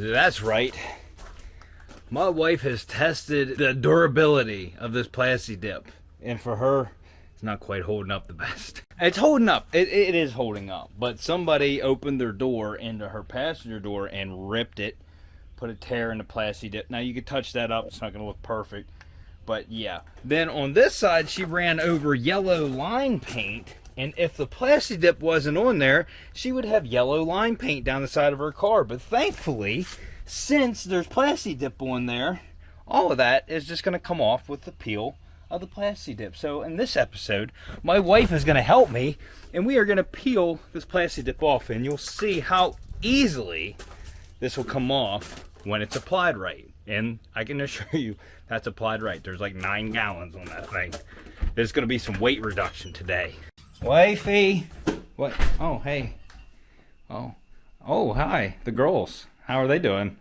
That's right. My wife has tested the durability of this Plasti dip. And for her, it's not quite holding up the best. It's holding up. It is holding up. But somebody opened their door into her passenger door and ripped it. Put a tear in the Plasti dip. Now you can touch that up. It's not going to look perfect. But yeah. Then on this side, she ran over yellow line paint. And if the Plasti dip wasn't on there, she would have yellow line paint down the side of her car. But thankfully, since there's Plasti dip on there, all of that is just going to come off with the peel of the Plasti dip. So in this episode, my wife is going to help me, and we are going to peel this Plasti dip off. And you'll see how easily this will come off when it's applied right. And I can assure you that's applied right. There's like 9 gallons on that thing. There's going to be some weight reduction today. Wifey, what? Oh, hey. Oh, hi. The girls. How are they doing?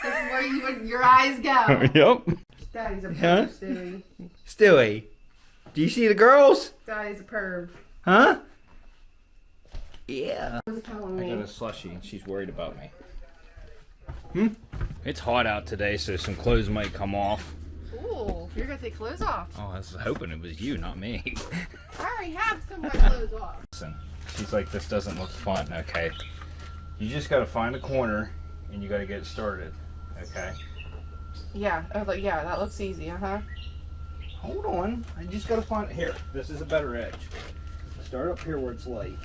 This is where your eyes go. Yep. Daddy's a perv, Stewie. Stewie, do you see the girls? Daddy's a perv. Huh? Yeah. What's telling I me? got a slushie and she's worried about me. It's hot out today, so some clothes might come off. Ooh, you're gonna take clothes off. Oh, I was hoping it was you, not me. I already have some of my clothes off. Listen, she's like, this doesn't look fun, okay? You just gotta find a corner and you gotta get it started, okay? Yeah, I was like, yeah, that looks easy, Hold on, I just gotta find, here, this is a better edge. Start up here where it's light.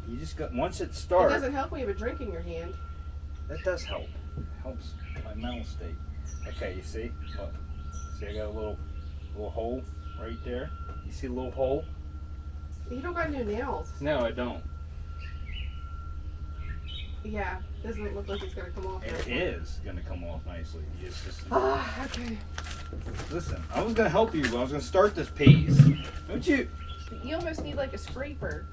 You just got, once it It starts. doesn't help when you have a drink in your hand. That does help. Helps my mental state. Okay, you see? Look. See, I got a little hole right there. You see a little hole? You don't got new nails. No, I don't. Yeah, doesn't look like it's gonna come off. It is gonna come off nicely. It's just. Okay. Listen, I was gonna help you, but I was gonna start this piece. Don't you? You almost need like a scraper.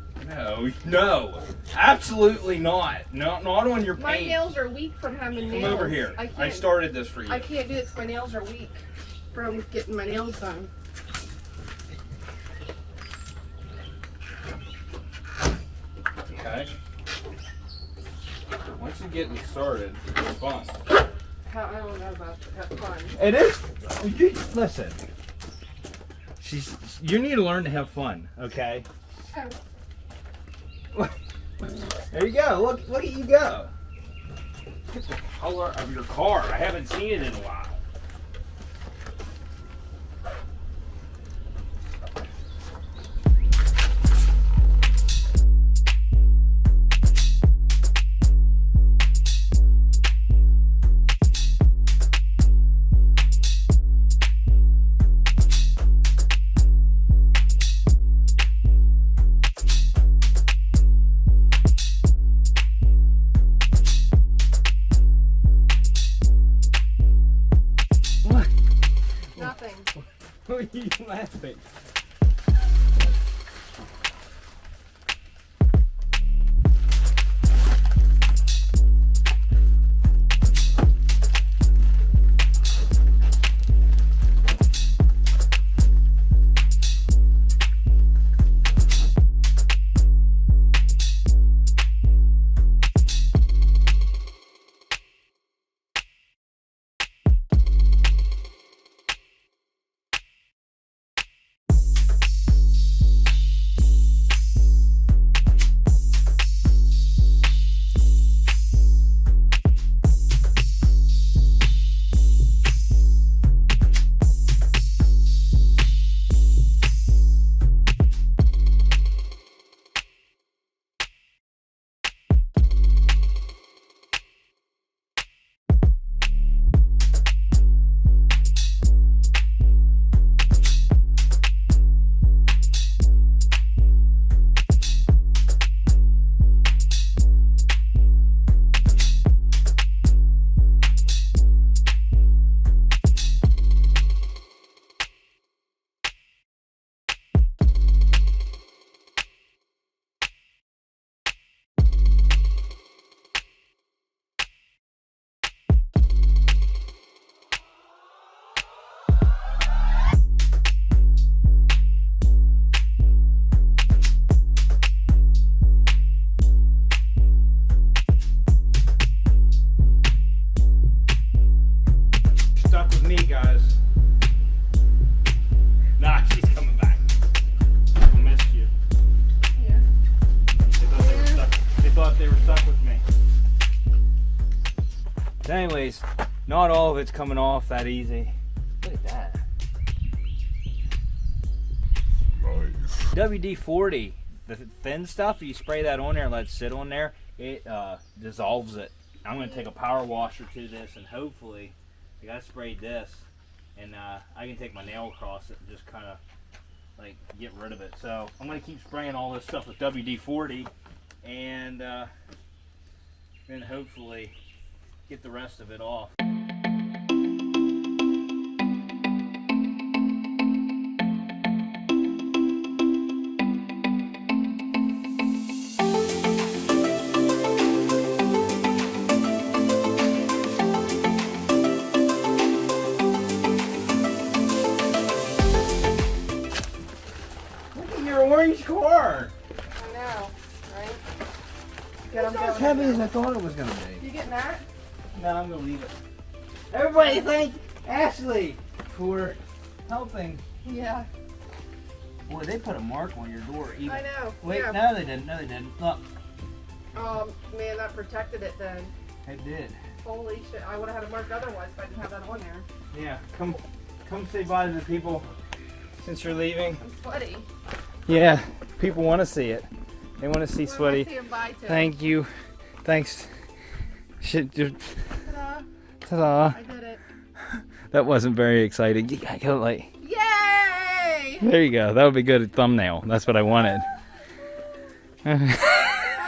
No, absolutely not. Not on your My paint. nails are weak from having nails. Come over here. I started this for you. I can't do it because my nails are weak from getting my nails done. Okay. Once you get it started, it's fun. I don't know about that fun. It is. Listen. You need to learn to have fun, okay? Oh. There you go. Look at you go. Look at the color of your car. I haven't seen it in a while. Nothing. Who are you laughing? anyways, not all of it's coming off that easy. Look at that. Nice. WD-40, the thin stuff, you spray that on there and let it sit on there, it dissolves it. I'm going to take a power washer to this, and hopefully, I sprayed this, and I can take my nail across it and just kind of like get rid of it. So I'm going to keep spraying all this stuff with WD-40, and then hopefully get the rest of it off. Orange car. I know, right? It's not as heavy as I thought it was going to be. You getting that? No, I'm going to leave it. Everybody thank Ashley for helping. Yeah. Boy, they put a mark on your door. Even. I know. Wait, yeah. no they didn't. No they didn't. Look. Man, that protected it then. It did. Holy shit, I would have had a mark otherwise if I didn't have that on there. Yeah, come say bye to the people since you're leaving. I'm sweaty. Yeah, people want to see it. They want to see Who am I sweaty. saying bye to? Thank you. Thanks. Shit, dude. Ta-da. Ta-da. I did it. That wasn't very exciting. You gotta go like. Yay! There you go. That would be good at thumbnail. That's what I wanted. I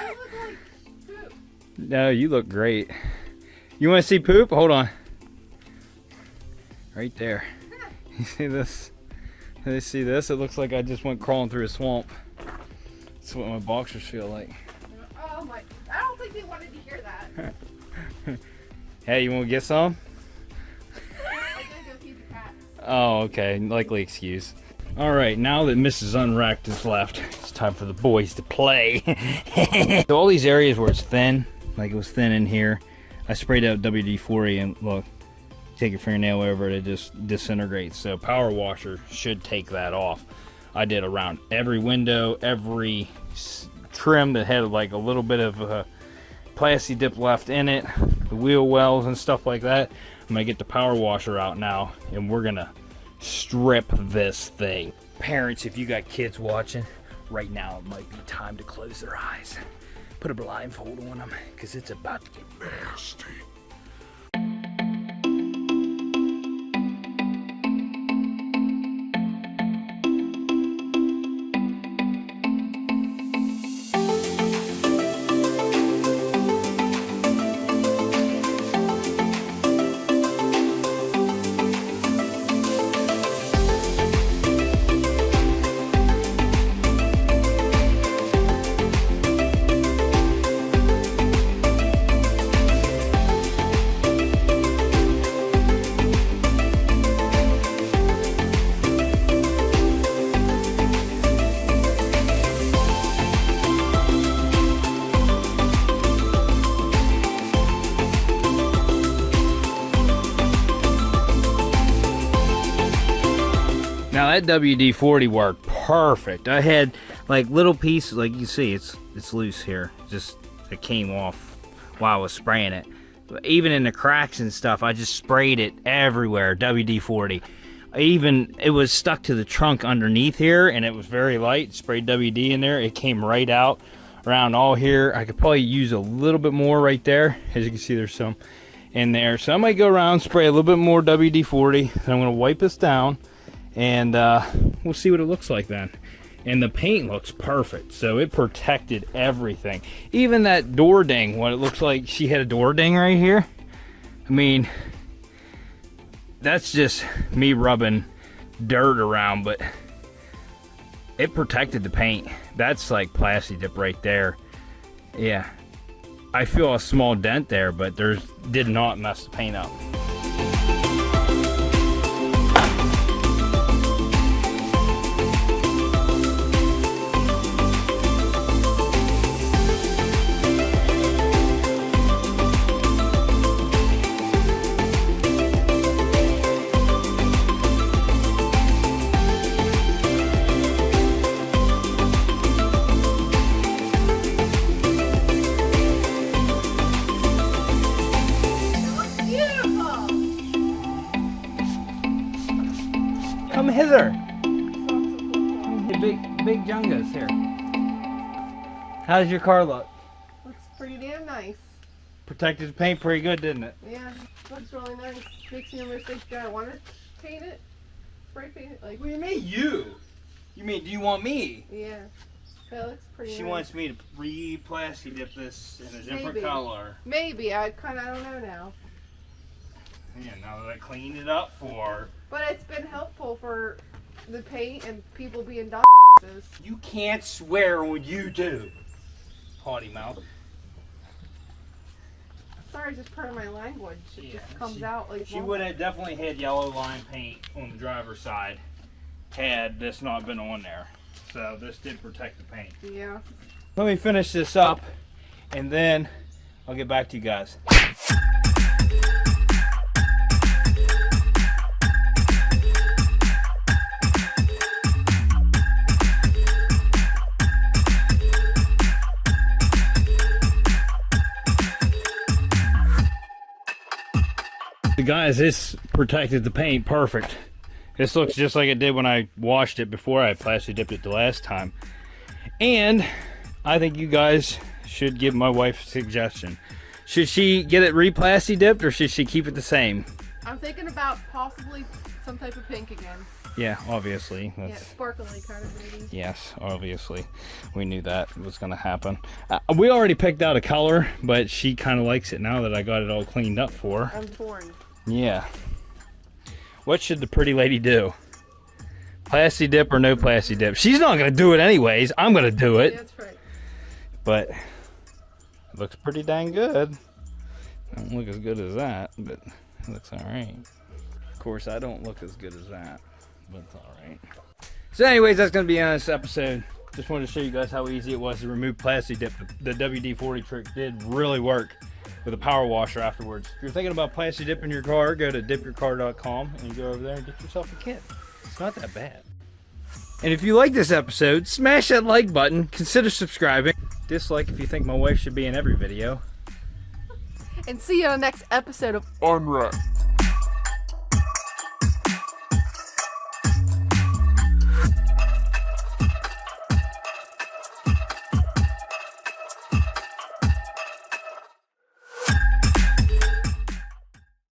look like poop. No, you look great. You want to see poop? Hold on. Right there. You see this? You see this? It looks like I just went crawling through a swamp. That's what my boxers feel like. Oh my, I don't think they wanted to hear that. Hey, you want to get some? I'm gonna go feed the cats. Oh, okay. Likely excuse. Alright, now that Mrs. UnWrecked is left, it's time for the boys to play. So all these areas where it's thin, like it was thin in here, I sprayed out WD-40 and look, take your fingernail over it, it just disintegrates. So power washer should take that off. I did around every window, every trim that had like a little bit of Plasti dip left in it, the wheel wells and stuff like that. I'm gonna get the power washer out now, and we're gonna strip this thing. Parents, if you got kids watching, right now it might be time to close their eyes. Put a blindfold on them, because it's about to get nasty. Now that WD-40 worked perfect. I had like little pieces, like you see, it's loose here. Just it came off while I was spraying it. But even in the cracks and stuff, I just sprayed it everywhere. WD-40. It was stuck to the trunk underneath here, and it was very light. Sprayed WD in there. It came right out around all here. I could probably use a little bit more right there. As you can see, there's some in there. So I might go around, spray a little bit more WD-40. Then I'm going to wipe this down. And we'll see what it looks like then. And the paint looks perfect, so it protected everything. Even that door ding, what it looks like she had a door ding right here. I mean, that's just me rubbing dirt around, but it protected the paint. That's like Plasti dip right there. Yeah, I feel a small dent there, but did not mess the paint up. Come hither. Big Jungus here. How does your car look? Looks pretty damn nice. Protected the paint pretty good, didn't it? Yeah, looks really nice. Makes me almost think, do I want to paint it? Spray paint it? Like, What do you mean, you? You mean, do you want me? yeah. That looks pretty She nice. wants me to re-plasti dip this in a different Maybe. color. Maybe. I don't know now. Yeah, now that I cleaned it up for her. But it's been helpful for the paint and people being dogs. You can't swear when you do. Potty mouth. Sorry, just part of my language. It Yeah, just comes out like She would have definitely had yellow line paint on the driver's side had this not been on there. So this did protect the paint. Yeah. Let me finish this up and then I'll get back to you guys. Guys, this protected the paint perfect. This looks just like it did when I washed it before I plasti dipped it the last time. And I think you guys should give my wife a suggestion. Should she get it re-plasti dipped or should she keep it the same? I'm thinking about possibly some type of pink again. Yeah, obviously. Yeah, sparkly kind of maybe. Yes, obviously. We knew that was going to happen. We already picked out a color, but she kind of likes it now that I got it all cleaned up for her. I'm torn. Yeah. What should the pretty lady do? Plasti dip or no plasti dip? She's not going to do it anyways. I'm going to do it. Yeah, that's right. But it looks pretty dang good. Don't look as good as that, but it looks alright. Of course, I don't look as good as that, but it's alright. So anyways, that's going to be on this episode. Just wanted to show you guys how easy it was to remove plasti dip. The WD-40 trick did really work with a power washer afterwards. If you're thinking about plasti dipping your car, go to dipyourcar.com and go over there and get yourself a kit. It's not that bad. And if you like this episode, smash that like button, consider subscribing. Dislike if you think my wife should be in every video. And see you on the next episode of UnWrecked.